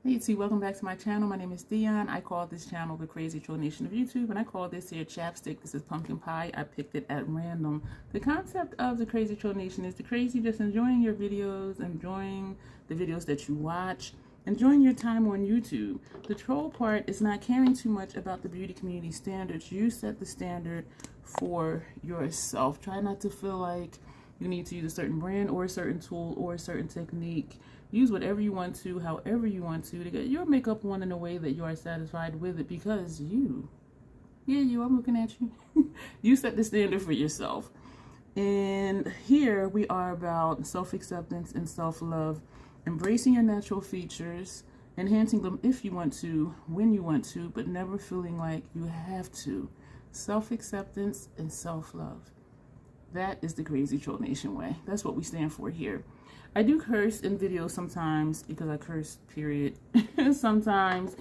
Hey YouTube, welcome back to my channel. My name is Dion. I call this channel the Crazy Troll Nation of YouTube, and I call this here chapstick. This is pumpkin pie. I picked it at random. The concept of the Crazy Troll Nation is the crazy, just enjoying your videos, enjoying the videos that you watch, enjoying your time on YouTube. The troll part is not caring too much about the beauty community standards. You set the standard for yourself. Try not to feel like you need to use a certain brand or a certain tool or a certain technique. Use whatever you want to, however you want to get your makeup on in a way that you are satisfied with it, because I'm looking at you. You set the standard for yourself. And here we are about self-acceptance and self-love, embracing your natural features, enhancing them if you want to, when you want to, but never feeling like you have to. Self-acceptance and self-love. That is the Crazy Troll Nation way. That's what we stand for here. I do curse in videos sometimes because I curse, period. Sometimes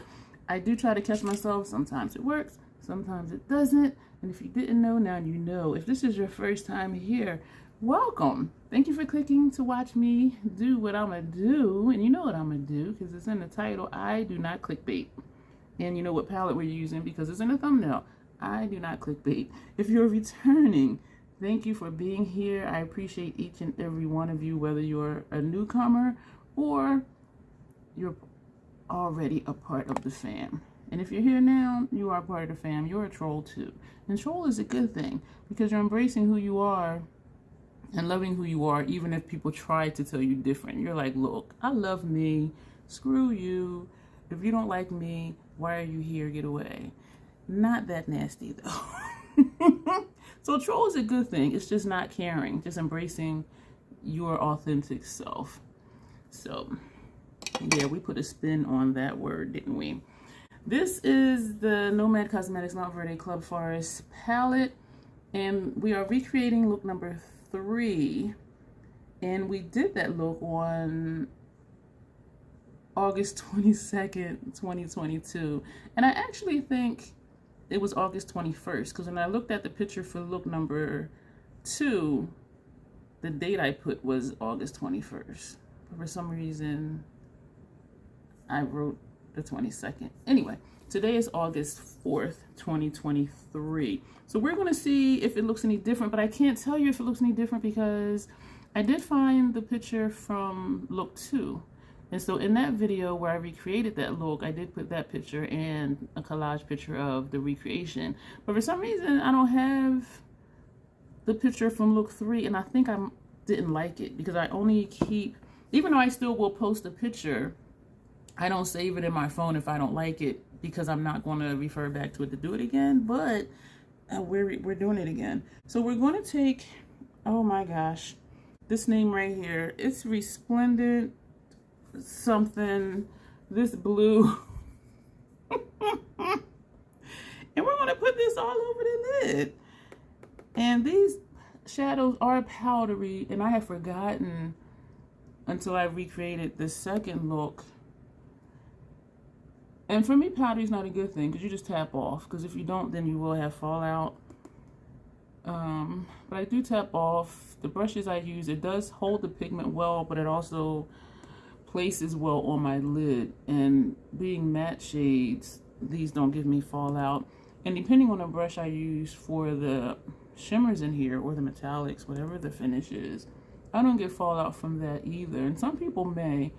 I do try to catch myself. Sometimes it works. Sometimes it doesn't. And if you didn't know, now you know. If this is your first time here, welcome. Thank you for clicking to watch me do what I'm going to do. And you know what I'm going to do because it's in the title. I do not clickbait. And you know what palette we're using because it's in the thumbnail. I do not clickbait. If you're returning, thank you for being here. I appreciate each and every one of you, whether you're a newcomer or you're already a part of the fam. And if you're here now, you are a part of the fam. You're a troll too. And troll is a good thing because you're embracing who you are and loving who you are, even if people try to tell you different. You're like, look, I love me. Screw you. If you don't like me, why are you here? Get away. Not that nasty though. So troll is a good thing. It's just not caring, just embracing your authentic self. So yeah, we put a spin on that word, didn't we? This is the Nomad Cosmetics Monteverde Club Forest palette, and we are recreating look number 3. And we did that look on August 22nd, 2022. And I actually think it was August 21st, because when I looked at the picture for look number 2, the date I put was August 21st. But for some reason, I wrote the 22nd. Anyway, today is August 4th, 2023. So we're going to see if it looks any different, but I can't tell you if it looks any different because I did find the picture from look 2. And so in that video where I recreated that look, I did put that picture and a collage picture of the recreation. But for some reason, I don't have the picture from look 3, and I think I didn't like it because I only keep, even though I still will post a picture, I don't save it in my phone if I don't like it because I'm not going to refer back to it to do it again. But we're doing it again. So we're going to take, oh my gosh, this name right here. It's Resplendent something, this blue. And we're going to put this all over the lid. And these shadows are powdery, and I have forgotten until I recreated the second look. And for me, powdery is not a good thing because you just tap off, because if you don't, then you will have fallout. But I do tap off. The brushes I use, it does hold the pigment well, but it also places well on my lid. And being matte shades, these don't give me fallout. And depending on the brush I use for the shimmers in here or the metallics, whatever the finish is, I don't get fallout from that either. And some people may.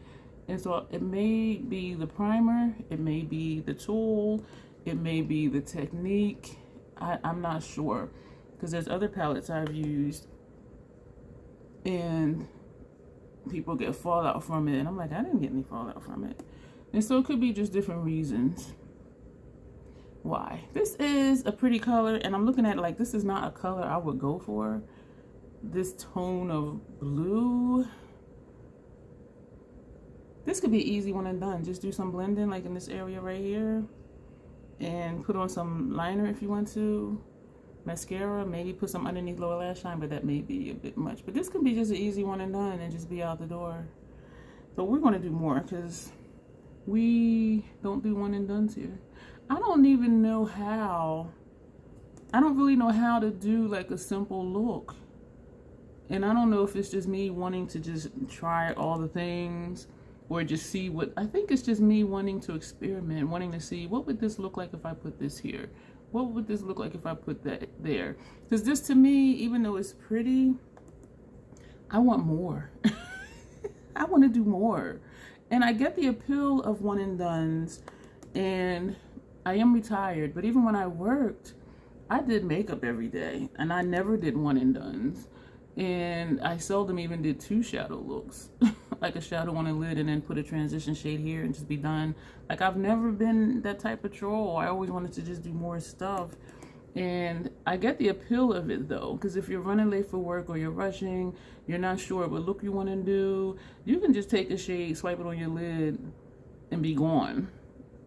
And so it may be the primer, it may be the tool, it may be the technique. I'm not sure, because there's other palettes I've used and people get fallout from it, and I'm like, I didn't get any fallout from it. And so it could be just different reasons why. This is a pretty color, and I'm looking at it like this is not a color I would go for. This tone of blue, this could be easy when I'm done. Just do some blending like in this area right here, and put on some liner if you want to. Mascara, maybe put some underneath lower lash line, but that may be a bit much. But this could be just an easy one and done and just be out the door. So we're going to do more because we don't do one and dones here. I don't even know how. I don't really know how to do like a simple look. And I don't know if it's just me wanting to just try all the things or just see what, I think it's just me wanting to experiment, wanting to see what would this look like if I put this here? What would this look like if I put that there? Because this to me, even though it's pretty, I want more. I want to do more. And I get the appeal of one and dones, and I am retired, but even when I worked, I did makeup every day, and I never did one and dones. And I seldom even did 2 shadow looks, like a shadow on a lid and then put a transition shade here and just be done. Like, I've never been that type of troll. I always wanted to just do more stuff. And I get the appeal of it though, because if you're running late for work or you're rushing, you're not sure what look you want to do, you can just take a shade, swipe it on your lid, and be gone.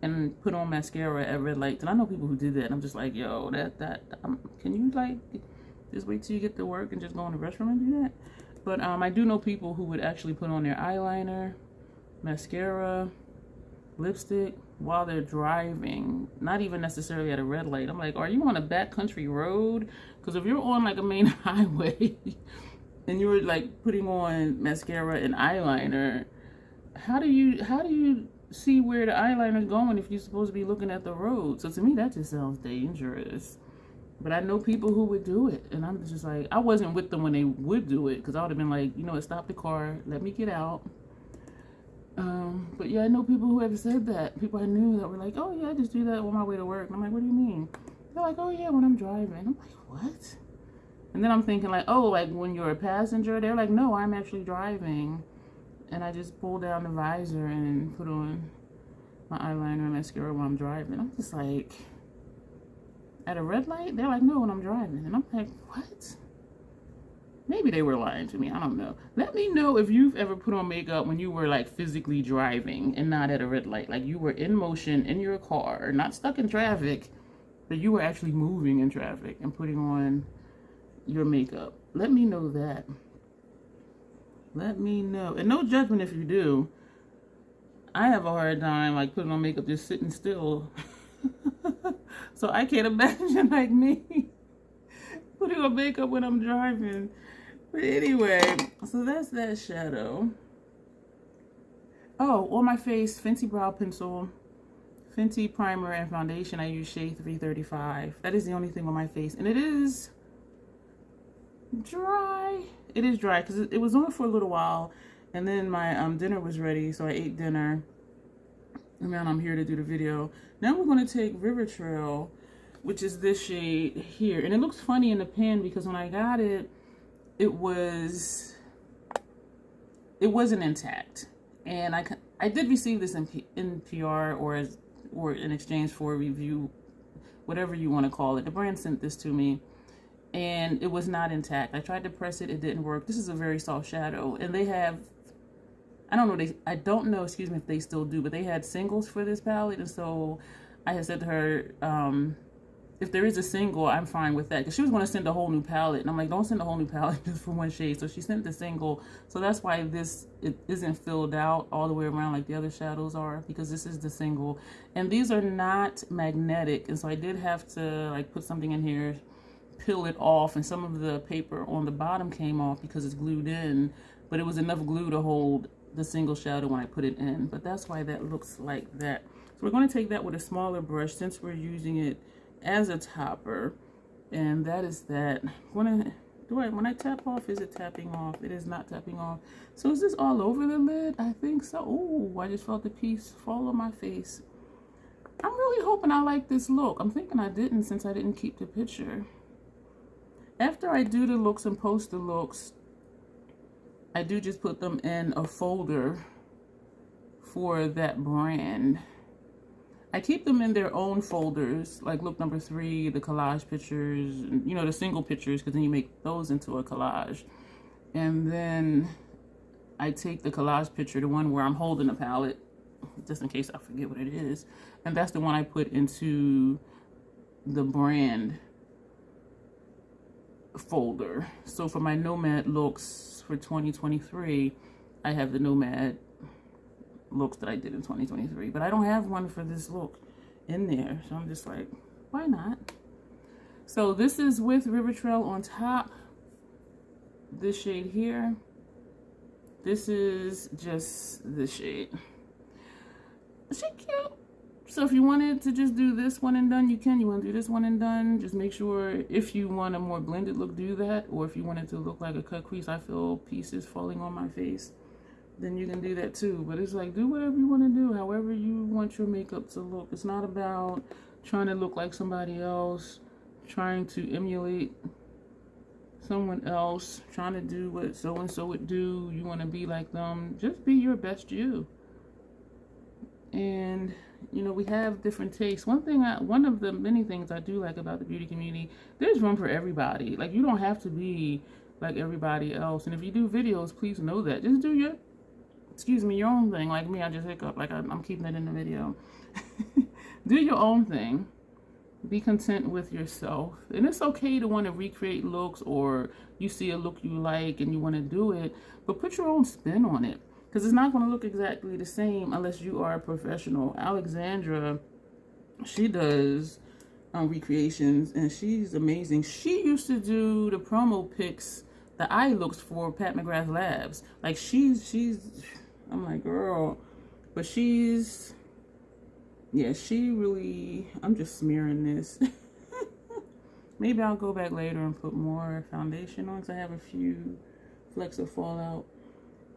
And put on mascara at red lights. And I know people who did that. And I'm just like, yo, can you like just wait till you get to work and just go in the restroom and do that? But I do know people who would actually put on their eyeliner, mascara, lipstick while they're driving, not even necessarily at a red light. I'm like, are you on a backcountry road? Because if you're on like a main highway and you're like putting on mascara and eyeliner, how do you see where the eyeliner is going if you're supposed to be looking at the road? So to me, that just sounds dangerous. But I know people who would do it, and I'm just like, I wasn't with them when they would do it, because I would have been like, you know what, stop the car, let me get out. But yeah, I know people who have said that. People I knew that were like, oh yeah, I just do that on my way to work. And I'm like, what do you mean? They're like, oh yeah, when I'm driving. I'm like, what? And then I'm thinking like, oh, like when you're a passenger? They're like, no, I'm actually driving. And I just pull down the visor and put on my eyeliner and mascara while I'm driving. I'm just like, at a red light? They're like, no, when I'm driving. And I'm like, what? Maybe they were lying to me. I don't know. Let me know if you've ever put on makeup when you were like physically driving and not at a red light. Like you were in motion in your car, not stuck in traffic, but you were actually moving in traffic and putting on your makeup. Let me know that. Let me know. And no judgment if you do. I have a hard time like putting on makeup just sitting still. So I can't imagine like me putting on makeup when I'm driving. But anyway, so that's that shadow. Oh, on my face, Fenty brow pencil, Fenty primer and foundation. I use shade 335. That is the only thing on my face. And it is dry. It is dry because it was on for a little while. And then my dinner was ready, so I ate dinner. And now I'm here to do the video. Now we're going to take River Trail, which is this shade here. And it looks funny in the pan because when I got it, it wasn't intact. And I did receive this in PR or in exchange for a review, whatever you want to call it. The brand sent this to me and it was not intact. I tried to press it, it didn't work. This is a very soft shadow, and they have, I don't know, excuse me, if they still do, but they had singles for this palette. And so I had said to her, if there is a single, I'm fine with that. Because she was going to send a whole new palette. And I'm like, don't send a whole new palette just for one shade. So she sent the single. So that's why it isn't filled out all the way around like the other shadows are. Because this is the single. And these are not magnetic. And so I did have to like put something in here, peel it off. And some of the paper on the bottom came off because it's glued in. But it was enough glue to hold the single shadow when I put it in. But that's why that looks like that. So we're going to take that with a smaller brush since we're using it as a topper, and that is that. When I tap off, is it tapping off? It is not tapping off. So is this all over the lid? I think so. Oh, I just felt the piece fall on my face. I'm really hoping I like this look. I'm thinking I didn't, since I didn't keep the picture. After I do the looks and post the looks, I do just put them in a folder for that brand. I keep them in their own folders, like look number 3, the collage pictures, you know, the single pictures, because then you make those into a collage. And then I take the collage picture, the one where I'm holding the palette, just in case I forget what it is. And that's the one I put into the brand folder. So for my Nomad looks for 2023, I have the Nomad looks that I did in 2023, but I don't have one for this look in there, so I'm just like, why not? So this is with River Trail on top, this shade here, This is just the shade. She cute. So if you wanted to just do this one and done, you can. You want to do this one and done, just make sure if you want a more blended look, do that. Or if you want it to look like a cut crease, I feel pieces falling on my face, then you can do that too. But it's like, do whatever you want to do, however you want your makeup to look. It's not about trying to look like somebody else, trying to emulate someone else, trying to do what so-and-so would do. You want to be like them. Just be your best you. And you know, we have different tastes. One of the many things I do like about the beauty community, there's room for everybody. Like, you don't have to be like everybody else. And if you do videos, please know that. Just do your, your own thing. Like me, I just hiccup. Like I'm keeping it in the video. Do your own thing. Be content with yourself. And it's okay to want to recreate looks, or you see a look you like and you want to do it, but put your own spin on it. Because it's not going to look exactly the same unless you are a professional. Alexandra, she does recreations, and she's amazing. She used to do the promo pics, the eye looks for Pat McGrath Labs. Like, I'm like, girl. But she's, yeah, she really, I'm just smearing this. Maybe I'll go back later and put more foundation on, because I have a few flecks of fallout.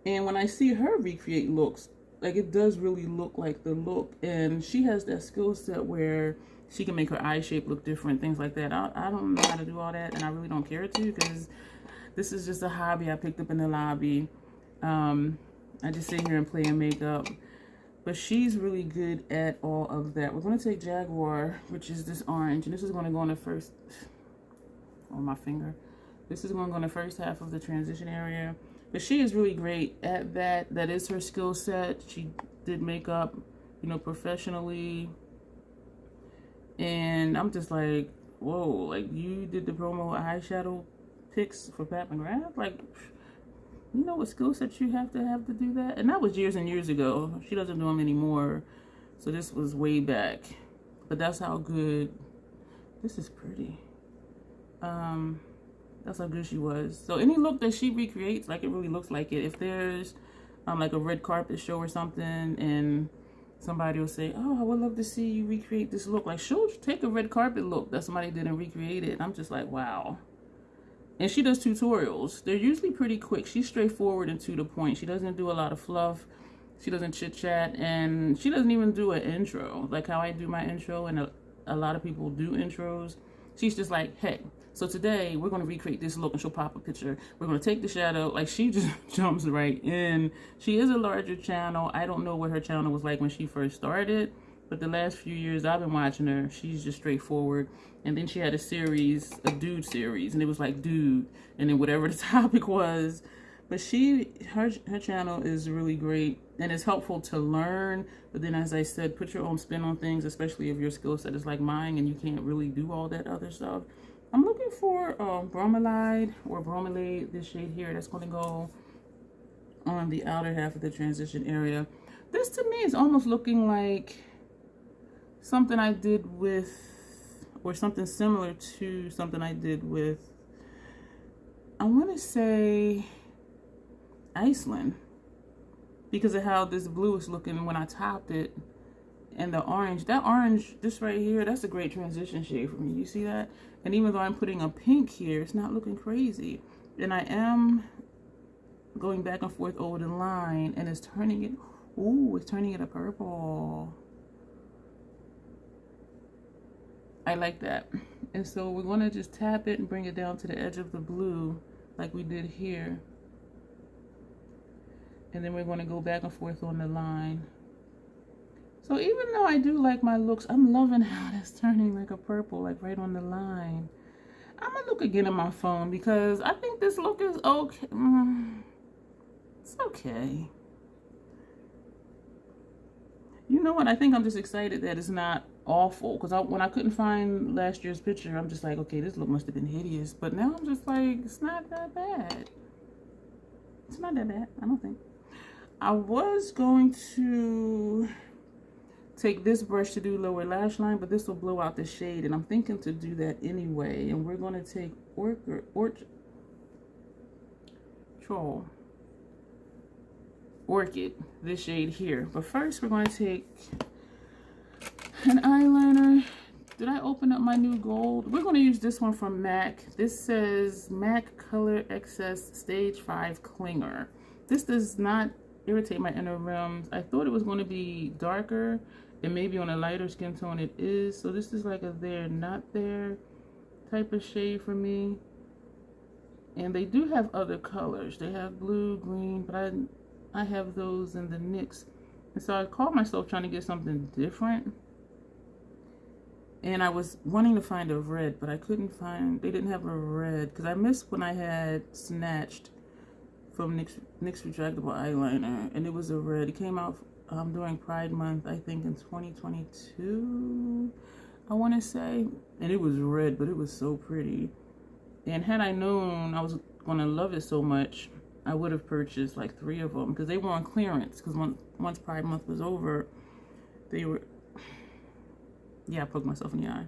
And when I see her recreate looks, like, it does really look like the look. And she has that skill set where she can make her eye shape look different, things like that. I don't know how to do all that, and I really don't care to, because this is just a hobby I picked up in the lobby. I just sit here and play in makeup. But she's really good at all of that. We're going to take Jaguar, which is this orange. And this is going to go on the first, on my finger. This is going to go on the first half of the transition area. But she is really great at that. That is her skill set. She did makeup, you know, professionally. And I'm just like, whoa, like, you did the promo eyeshadow picks for Pat McGrath? Like, you know what skill set you have to do that? And that was years and years ago. She doesn't do them anymore. So this was way back. But that's how good, this is pretty. That's how good she was. So any look that she recreates, like, it really looks like it. If there's like a red carpet show or something, and somebody will say, oh, I would love to see you recreate this look. Like, she'll take a red carpet look that somebody did and recreate it. And I'm just like, wow. And she does tutorials. They're usually pretty quick. She's straightforward and to the point. She doesn't do a lot of fluff. She doesn't chit chat, and she doesn't even do an intro like how I do my intro, and a lot of people do intros. She's just like, hey, so today we're going to recreate this look, and she'll pop a picture. We're going to take the shadow. Like, she just jumps right in. She is a larger channel. I don't know what her channel was like when she first started, but the last few years I've been watching her, she's just straightforward. And then she had a series, a dude series, and it was like dude, and then whatever the topic was. But her channel is really great, and it's helpful to learn. But then, as I said, put your own spin on things, especially if your skill set is like mine and you can't really do all that other stuff. I'm looking for Bromelide or Bromelade, this shade here, that's going to go on the outer half of the transition area. This to me is almost looking like something I did with, or something similar to something I did with, I want to say Iceland, because of how this blue is looking when I topped it, and the orange, that orange, this right here, that's a great transition shade for me. You see that? And even though I'm putting a pink here, it's not looking crazy. And I am going back and forth over the line, and it's turning it, ooh, it's turning it a purple. I like that. And so we're going to just tap it and bring it down to the edge of the blue like we did here. And then we're going to go back and forth on the line. So even though I do like my looks, I'm loving how that's turning like a purple, like right on the line. I'm going to look again at my phone because I think this look is okay. It's okay. You know what? I think I'm just excited that it's not awful. Because when I couldn't find last year's picture, I'm just like, okay, this look must have been hideous. But now I'm just like, it's not that bad. It's not that bad, I don't think. I was going to take this brush to do lower lash line, but this will blow out the shade, and I'm thinking to do that anyway. And we're going to take Troll. Orchid, this shade here. But first we're going to take an eyeliner. Did I open up my new gold? We're going to use this one from MAC. This says MAC Color Excess Stage 5 Clinger. This does not irritate my inner rims. I thought it was going to be darker and maybe on a lighter skin tone. It is. So this is like a there, not there type of shade for me. And they do have other colors. They have blue, green, but I have those in the NYX. And so I caught myself trying to get something different. And I was wanting to find a red, but I couldn't find, they didn't have a red. Because I missed when I had Snatched from NYX Retractable Eyeliner. And it was a red. It came out during Pride Month, I think in 2022, I want to say. And it was red, but it was so pretty. And had I known I was going to love it so much, I would have purchased like 3 of them. Because they were on clearance. Because once Pride Month was over, they were... Yeah, I poked myself in the eye.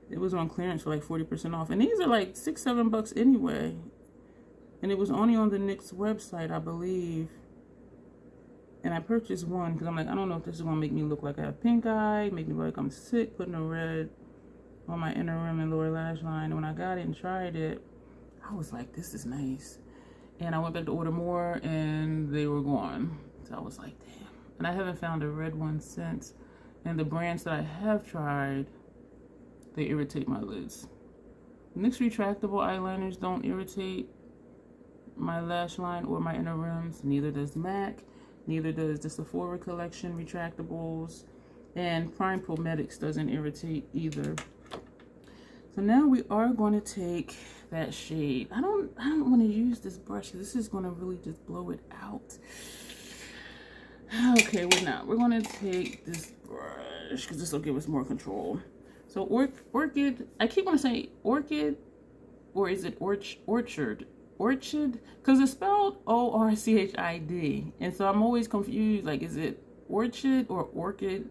It was on clearance for like 40% off. And these are like $6-7 anyway. And it was only on the NYX website, I believe. And I purchased one because I'm like, I don't know if this is going to make me look like I have pink eye, make me look like I'm sick, putting a red on my inner rim and lower lash line. And when I got it and tried it, I was like, this is nice. And I went back to order more and they were gone. So I was like, damn. And I haven't found a red one since. And the brands that I have tried, they irritate my lids. NYX retractable eyeliners don't irritate my lash line or my inner rims. Neither does MAC. Neither does the Sephora collection retractables. And Prime Pometics doesn't irritate either. So now we are going to take that shade. I don't want to use this brush. This is going to really just blow it out. Okay, we're not. We're going to take this brush because this will give us more control. So Orchid, I keep want to say Orchid, or is it Orchard? Orchid? Because it's spelled O-R-C-H-I-D. And so I'm always confused. Like, is it Orchid or Orchid?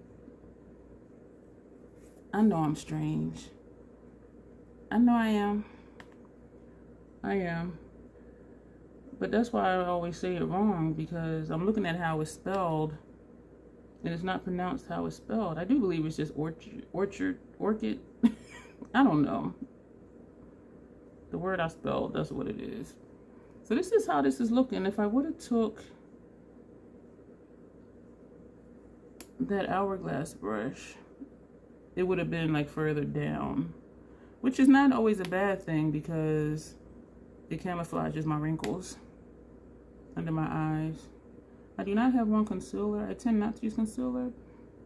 I know I'm strange. I know I am. I am. But that's why I always say it wrong, because I'm looking at how it's spelled and it's not pronounced how it's spelled. I do believe it's just orchid. I don't know. The word I spelled, that's what it is. So this is how this is looking. If I would have took that Hourglass brush, it would have been like further down, which is not always a bad thing because it camouflages my wrinkles under my eyes. I do not have one concealer. I tend not to use concealer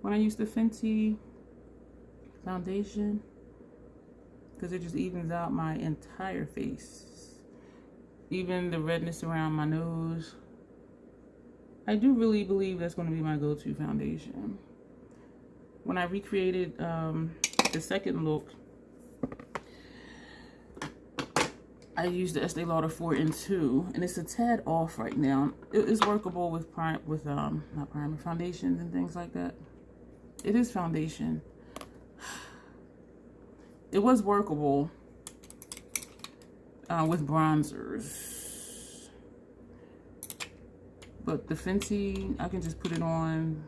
when I use the Fenty foundation because it just evens out my entire face. Even the redness around my nose. I do really believe that's going to be my go-to foundation. When I recreated the second look, I used the Estee Lauder 4 in 2, and it's a tad off right now. It is workable with not primer, foundations and things like that. It is foundation. It was workable with bronzers, but the Fenty, I can just put it on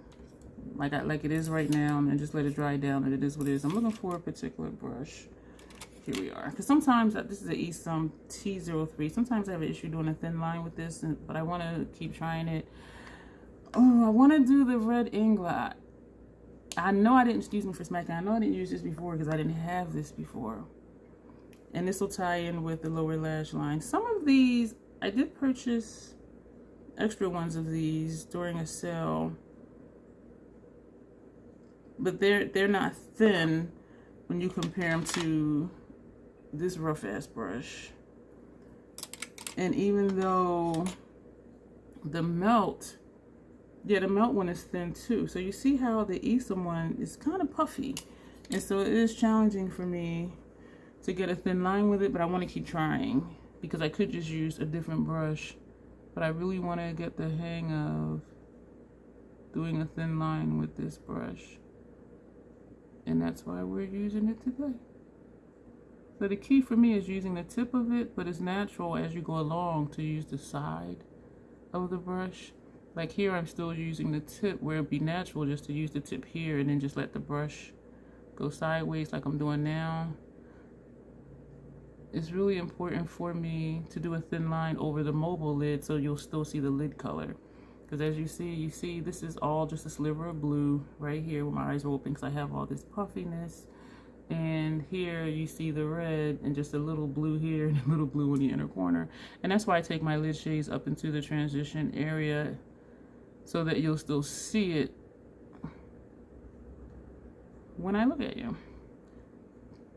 like it is right now, and then just let it dry down, and it is what it is. I'm looking for a particular brush. Here we are. Because sometimes, this is an Esom T03. Sometimes I have an issue doing a thin line with this, but I want to keep trying it. Oh, I want to do the red Inglot. I know I didn't, excuse me for smacking, I know I didn't use this before because I didn't have this before. And this will tie in with the lower lash line. Some of these, I did purchase extra ones of these during a sale. But they're not thin when you compare them to this rough ass brush. And even though the melt one is thin too. So you see how the Esom one is kind of puffy. And so it is challenging for me to get a thin line with it, but I want to keep trying because I could just use a different brush. But I really want to get the hang of doing a thin line with this brush. And that's why we're using it today. So the key for me is using the tip of it, but it's natural as you go along to use the side of the brush. Like here, I'm still using the tip where it'd be natural just to use the tip here and then just let the brush go sideways like I'm doing now. It's really important for me to do a thin line over the mobile lid so you'll still see the lid color. Because as you see this is all just a sliver of blue right here where my eyes are open because I have all this puffiness. And here you see the red and just a little blue here and a little blue in the inner corner. And that's why I take my lid shades up into the transition area so that you'll still see it when I look at you.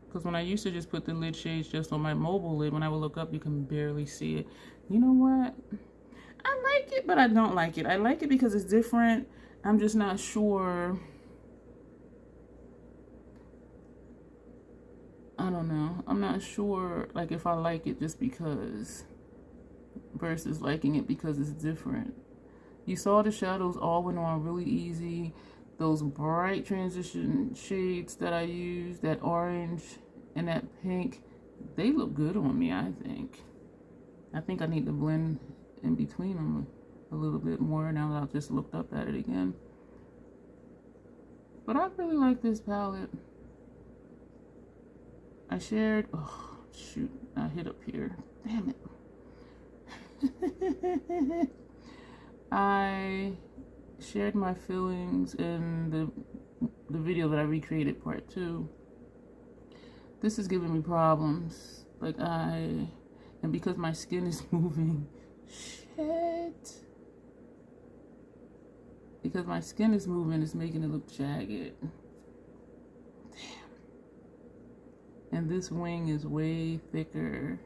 Because when I used to just put the lid shades just on my mobile lid, when I would look up, you can barely see it. You know what? I like it, but I don't like it. I like it because it's different. I'm just not sure. I don't know. I'm not sure, like, if I like it just because versus liking it because it's different. You saw the shadows all went on really easy. Those bright transition shades that I use, that orange and that pink, they look good on me, I think. I think I need to blend in between them a little bit more now that I've just looked up at it again. But I really like this palette. I shared, oh shoot, I hit up here. Damn it. I shared my feelings in the video that I recreated part 2. This is giving me problems. Like and because my skin is moving, shit. Because my skin is moving, it's making it look jagged. Damn. And this wing is way thicker.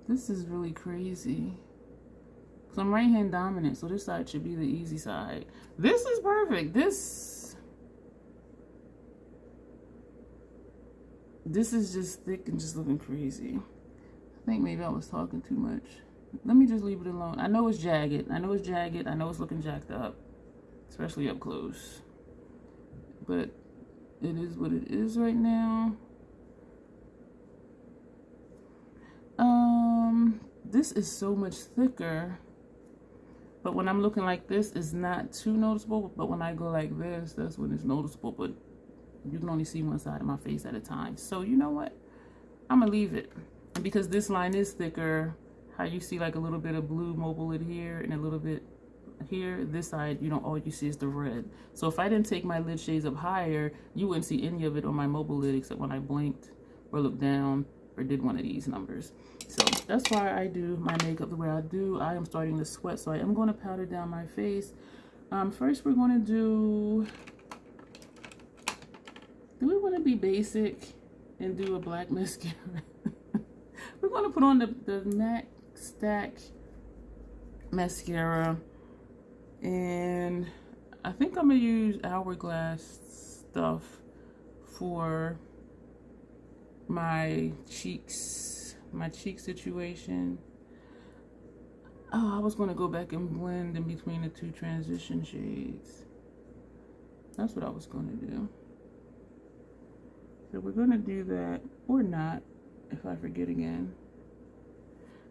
This is really crazy. So I'm right hand dominant, so this side should be the easy side. This is perfect. This is just thick and just looking crazy. I think maybe I was talking too much. Let me just leave it alone. I know it's jagged. I know it's jagged. I know it's looking jacked up, especially up close. But it is what it is right now. This is so much thicker. But when I'm looking like this, it's not too noticeable. But when I go like this, that's when it's noticeable. But you can only see one side of my face at a time. So you know what? I'm going to leave it. And because this line is thicker, how you see like a little bit of blue mobile lid here and a little bit here, this side, you know, all you see is the red. So if I didn't take my lid shades up higher, you wouldn't see any of it on my mobile lid except when I blinked or looked down or did one of these numbers. So that's why I do my makeup the way I do. I am starting to sweat, so I am going to powder down my face. First we're going to do we want to be basic and do a black mascara? We're going to put on the MAC Stack mascara, and I think I'm going to use Hourglass stuff for my cheeks, my cheek situation. Oh, I was going to go back and blend in between the two transition shades. That's what I was going to do. So we're going to do that, or not, if I forget again.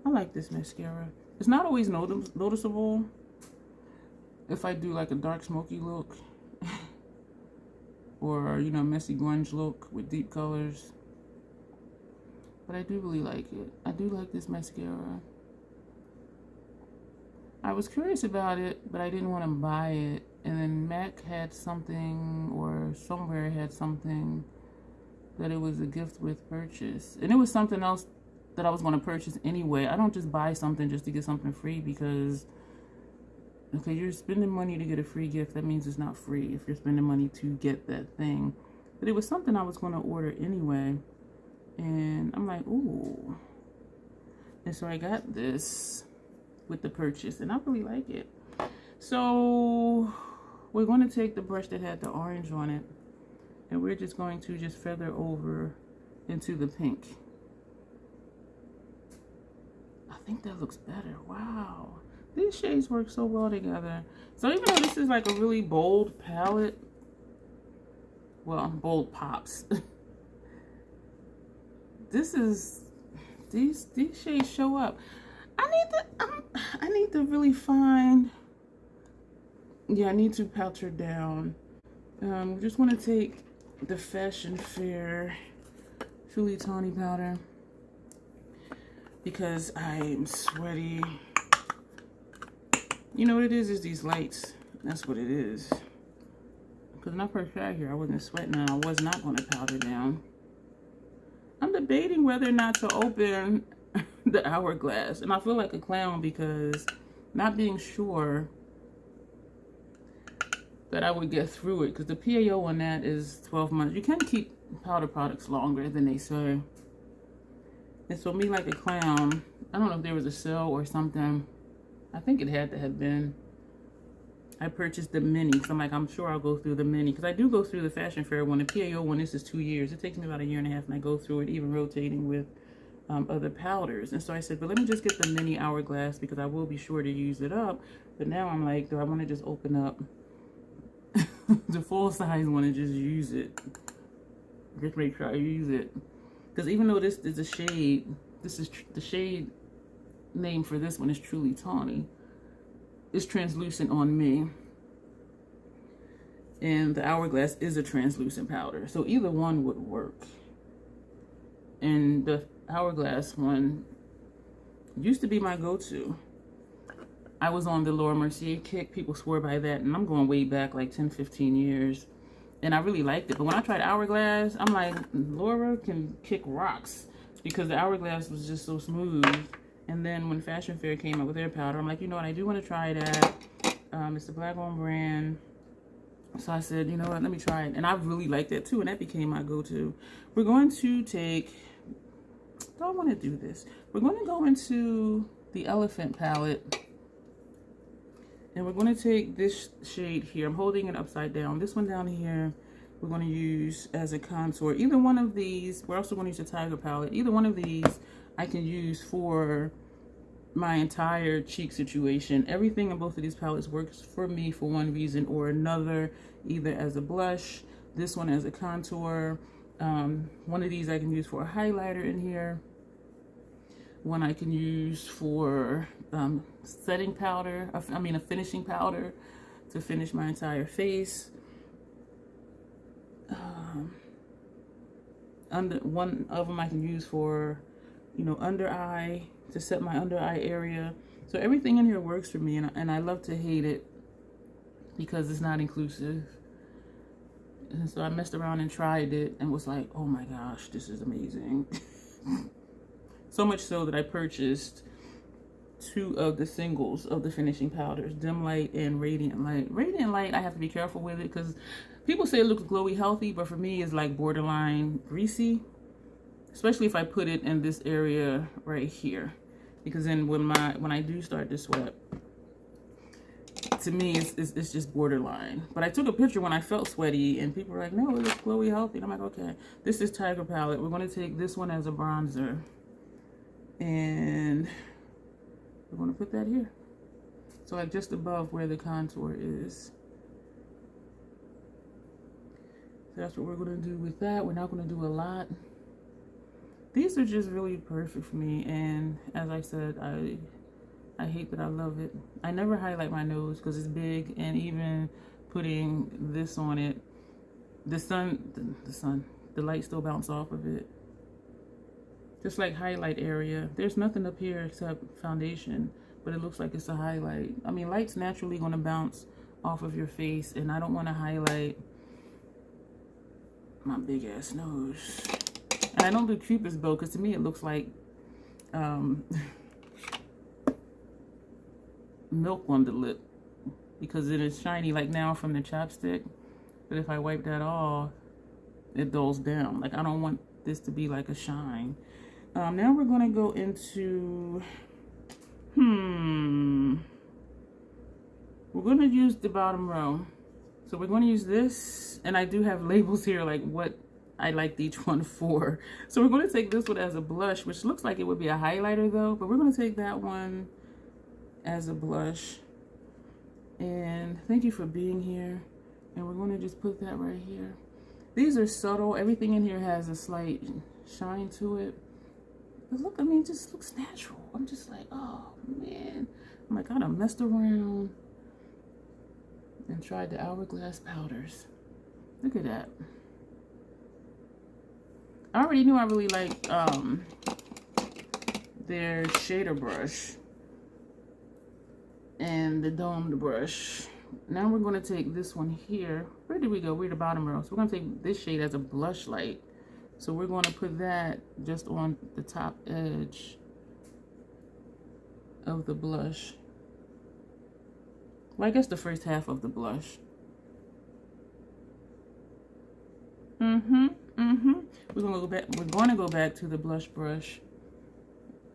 I like this mascara. It's not always noticeable if I do like a dark smoky look or, you know, messy grunge look with deep colors. But I do really like it. I do like this mascara. I was curious about it, but I didn't want to buy it. And then MAC had something, or somewhere had something, that it was a gift with purchase. And it was something else that I was going to purchase anyway. I don't just buy something just to get something free because, okay, you're spending money to get a free gift. That means it's not free if you're spending money to get that thing. But it was something I was going to order anyway. And I'm like, ooh. And so I got this with the purchase, and I really like it. So we're going to take the brush that had the orange on it, and we're just going to just feather over into the pink. I think that looks better. Wow. These shades work so well together. So even though this is like a really bold palette, well, bold pops. This is, these shades show up. I need to really find, yeah, I need to powder down. Just want to take the Fashion Fair Truly Tawny powder because I'm sweaty. You know what it is these lights. That's what it is. Because when I first got here, I wasn't sweating and I was not going to powder down. I'm debating whether or not to open the Hourglass. And I feel like a clown because not being sure that I would get through it. Because the PAO on that is 12 months. You can keep powder products longer than they say. And so me like a clown, I don't know if there was a sale or something. I think it had to have been. I purchased the mini because I'm like, I'm sure I'll go through the mini because I do go through the Fashion Fair one. The PAO one, this is 2 years. It takes me about 1.5 years and I go through it, even rotating with other powders. And so I said, but let me just get the mini Hourglass because I will be sure to use it up. But now I'm like, do I want to just open up the full size one and just use it? Just make sure I use it. Because even though this is a shade, this is the shade name for this one is Truly Tawny. It's translucent on me. And the Hourglass is a translucent powder. So either one would work. And the Hourglass one used to be my go-to. I was on the Laura Mercier kick. People swore by that. And I'm going way back like 10, 15 years. And I really liked it. But when I tried Hourglass, I'm like, Laura can kick rocks. Because the Hourglass was just so smooth. And then when Fashion Fair came up with their powder, I'm like, you know what, I do want to try that. It's a black-owned brand. So I said, you know what, let me try it. And I really liked that too, and that became my go-to. We're going to take, do I want to do this? We're going to go into the Elephant palette. And we're going to take this shade here. I'm holding it upside down. This one down here, we're going to use as a contour. Either one of these, we're also going to use the Tiger palette. Either one of these I can use for my entire cheek situation. Everything in both of these palettes works for me for one reason or another, either as a blush, this one as a contour. One of these I can use for a highlighter in here. One I can use for setting powder, a finishing powder to finish my entire face. One of them I can use for, you know, under eye, to set my under eye area. So everything in here works for me, and I love to hate it because it's not inclusive. And so I messed around and tried it and was like, oh my gosh, this is amazing. So much so that I purchased 2 of the singles of the finishing powders, Dim Light and Radiant Light. Radiant Light, I have to be careful with it because people say it looks glowy healthy, but for me it's like borderline greasy. Especially if I put it in this area right here. Because then when I do start to sweat, to me it's just borderline. But I took a picture when I felt sweaty and people were like, no, it looks glowy healthy. And I'm like, okay, this is Tiger palette. We're going to take this one as a bronzer. And we're going to put that here. So like just above where the contour is. So that's what we're going to do with that. We're not going to do a lot. These are just really perfect for me, and as I said, I hate that I love it. I never highlight my nose because it's big, and even putting this on it, the light still bounce off of it. Just like highlight area, there's nothing up here except foundation, but it looks like it's a highlight. I mean, light's naturally going to bounce off of your face, and I don't want to highlight my big ass nose. And I don't do Cupid's bow because to me it looks like milk on the lip because it is shiny like now from the chapstick. But if I wipe that off, it dulls down. Like I don't want this to be like a shine. Now we're going to go into, we're going to use the bottom row. So we're going to use this, and I do have labels here like what I liked each one for. So we're going to take this one as a blush, which looks like it would be a highlighter though, but we're going to take that one as a blush. And thank you for being here. And we're going to just put that right here. These are subtle. Everything in here has a slight shine to it. But look, I mean, it just looks natural. I'm just like, oh man. I'm like, I done messed around and tried the Hourglass powders. Look at that. I already knew I really liked their shader brush and the domed brush. Now we're going to take this one here. Where did we go? We're the bottom row. So we're going to take this shade as a blush light. So we're going to put that just on the top edge of the blush. Well, I guess the first half of the blush. We're gonna go back to the blush brush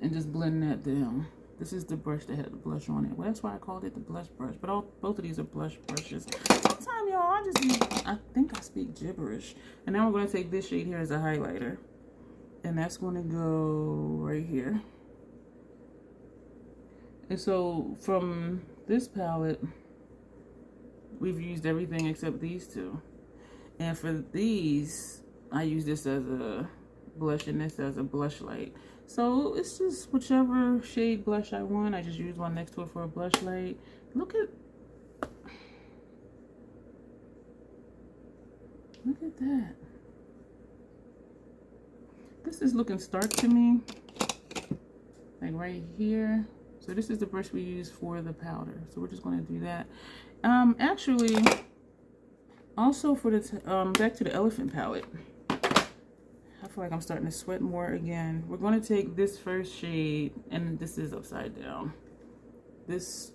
and just blend that down. This is the brush that had the blush on it. Well, that's why I called it the blush brush. But both of these are blush brushes. Sometimes, y'all, I think I speak gibberish. And now we're gonna take this shade here as a highlighter, and that's gonna go right here. And so from this palette, we've used everything except these two. And for these, I use this as a blush and this as a blush light. So it's just whichever shade blush I want. I just use one next to it for a blush light. Look at that. This is looking stark to me. Like right here. So this is the brush we use for the powder. So we're just going to do that. Actually, also for the back to the elephant palette. I feel like I'm starting to sweat more again. We're going to take this first shade, and this is upside down. This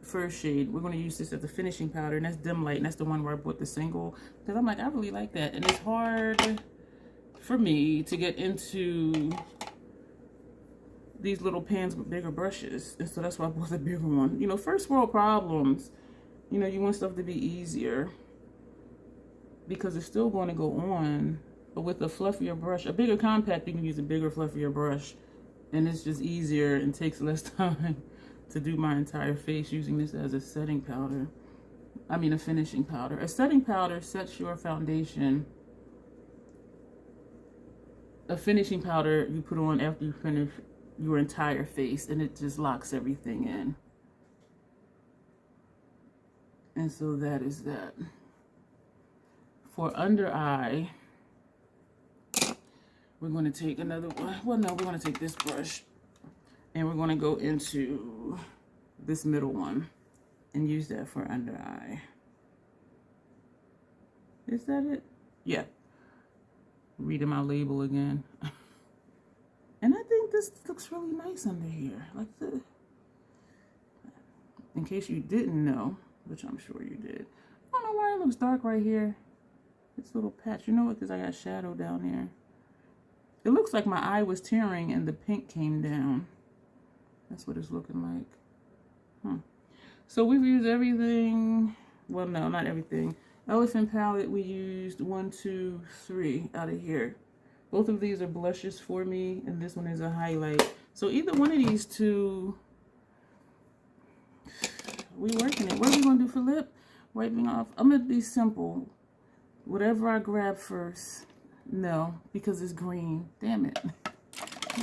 first shade, we're going to use this as a finishing powder, and that's Dim Light, and that's the one where I bought the single. Because I'm like, I really like that. And it's hard for me to get into these little pans with bigger brushes. And so that's why I bought the bigger one. You know, first world problems. You know, you want stuff to be easier, because it's still going to go on. But with a fluffier brush, a bigger compact, you can use a bigger, fluffier brush. And it's just easier and takes less time to do my entire face using this as a setting powder. I mean, a finishing powder. A setting powder sets your foundation. A finishing powder you put on after you finish your entire face, and it just locks everything in. And so that is that. For under eye, we're going to take another one. Well, no, we're going to take this brush, and we're going to go into this middle one and use that for under eye. Is that it? Yeah. Reading my label again. And I think this looks really nice under here. Like in case you didn't know, which I'm sure you did. I don't know why it looks dark right here. This little patch. You know what? Because I got shadow down there. It looks like my eye was tearing and the pink came down. That's what it's looking like. So we've used everything. Well, no, not everything. Elephant palette, we used 1, 2, 3 out of here. Both of these are blushes for me, and this one is a highlight. So either one of these two, we working it. What are we going to do for lip? Wiping off. I'm going to be simple. Whatever I grab first. No, because it's green. Damn it.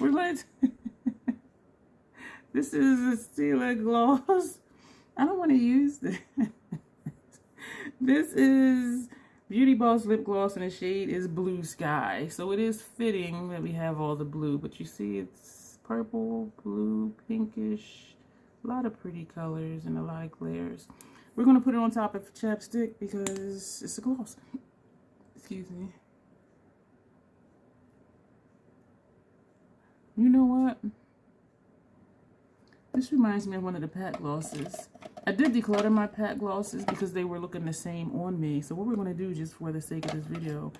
We're going to... This is a Stila gloss. I don't want to use this. This is Beauty Boss lip gloss, and the shade is Blue Sky. So it is fitting that we have all the blue, but you see it's purple, blue, pinkish, a lot of pretty colors and a lot of glares. We're going to put it on top of chapstick because it's a gloss. Excuse me. You know what? This reminds me of one of the pat glosses. I did declutter my pat glosses because they were looking the same on me. So what we're going to do, just for the sake of this video.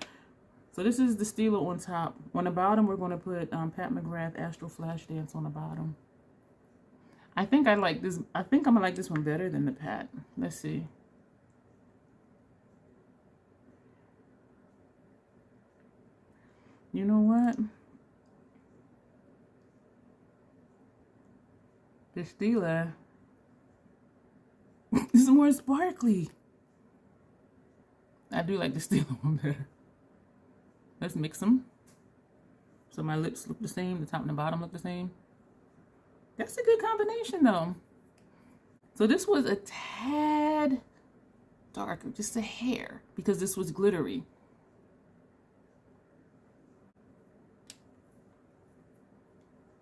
So this is the Stila on top. On the bottom, we're going to put Pat McGrath Astral Flash Dance on the bottom. I think I like this. I think I'm going to like this one better than the Pat. Let's see. You know what? The Stila is more sparkly. I do like the Stila one better. Let's mix them. So my lips look the same. The top and the bottom look the same. That's a good combination though. So this was a tad darker, just a hair, because this was glittery.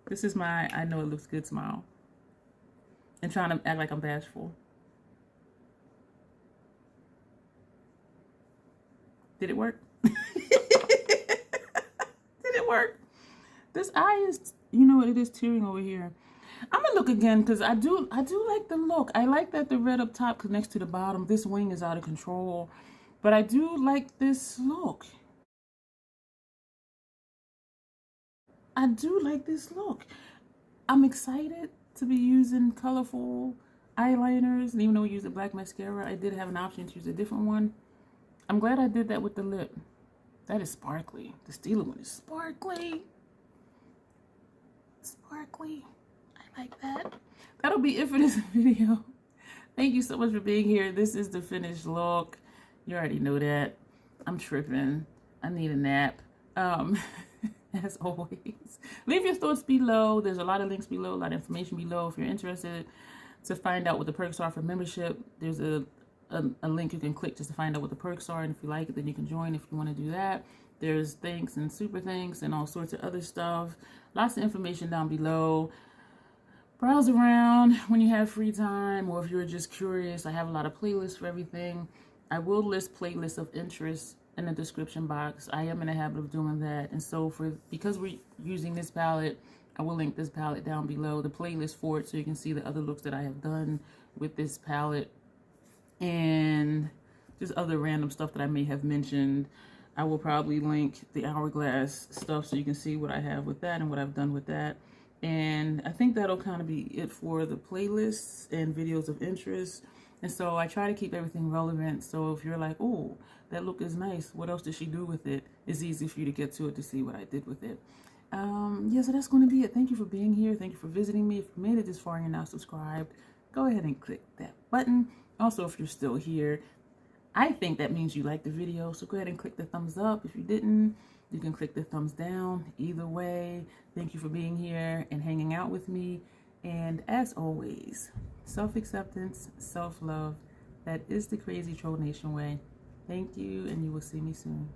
This is my I know it looks good smile. And trying to act like I'm bashful. Did it work? Did it work? This eye is, you know what, it is tearing over here. I'm gonna look again because I do like the look. I like that the red up top connects to the bottom. This wing is out of control, but I do like this look. I do like this look. I'm excited to be using colorful eyeliners, and even though we use a black mascara, I did have an option to use a different one. I'm glad I did that with the lip. That is sparkly. The Stila one is sparkly. Sparkly. I like that. That'll be it for this video. Thank you so much for being here. This is the finished look. You already know that. I'm tripping. I need a nap. As always, leave your thoughts below. There's a lot of links below, a lot of information below. If you're interested to find out what the perks are for membership, there's a link you can click just to find out what the perks are, and if you like it, then you can join if you want to do that. There's thanks and super thanks and all sorts of other stuff. Lots of information down below. Browse around when you have free time, or if you're just curious. I have a lot of playlists for everything. I will list playlists of interest in the description box. I am in the habit of doing that, and so because we're using this palette, I will link this palette down below, the playlist for it, so you can see the other looks that I have done with this palette and just other random stuff that I may have mentioned. I will probably link the Hourglass stuff so you can see what I have with that and what I've done with that. And I think that'll kind of be it for the playlists and videos of interest. And so I try to keep everything relevant. So if you're like, oh, that look is nice, what else did she do with it? It's easy for you to get to it to see what I did with it. Yeah, so that's going to be it. Thank you for being here. Thank you for visiting me. If you made it this far and you're not subscribed, go ahead and click that button. Also, if you're still here, I think that means you liked the video. So go ahead and click the thumbs up. If you didn't, you can click the thumbs down. Either way, thank you for being here and hanging out with me. And as always, self-acceptance, self-love, that is the Crazy Troll Nation way. Thank you, and you will see me soon.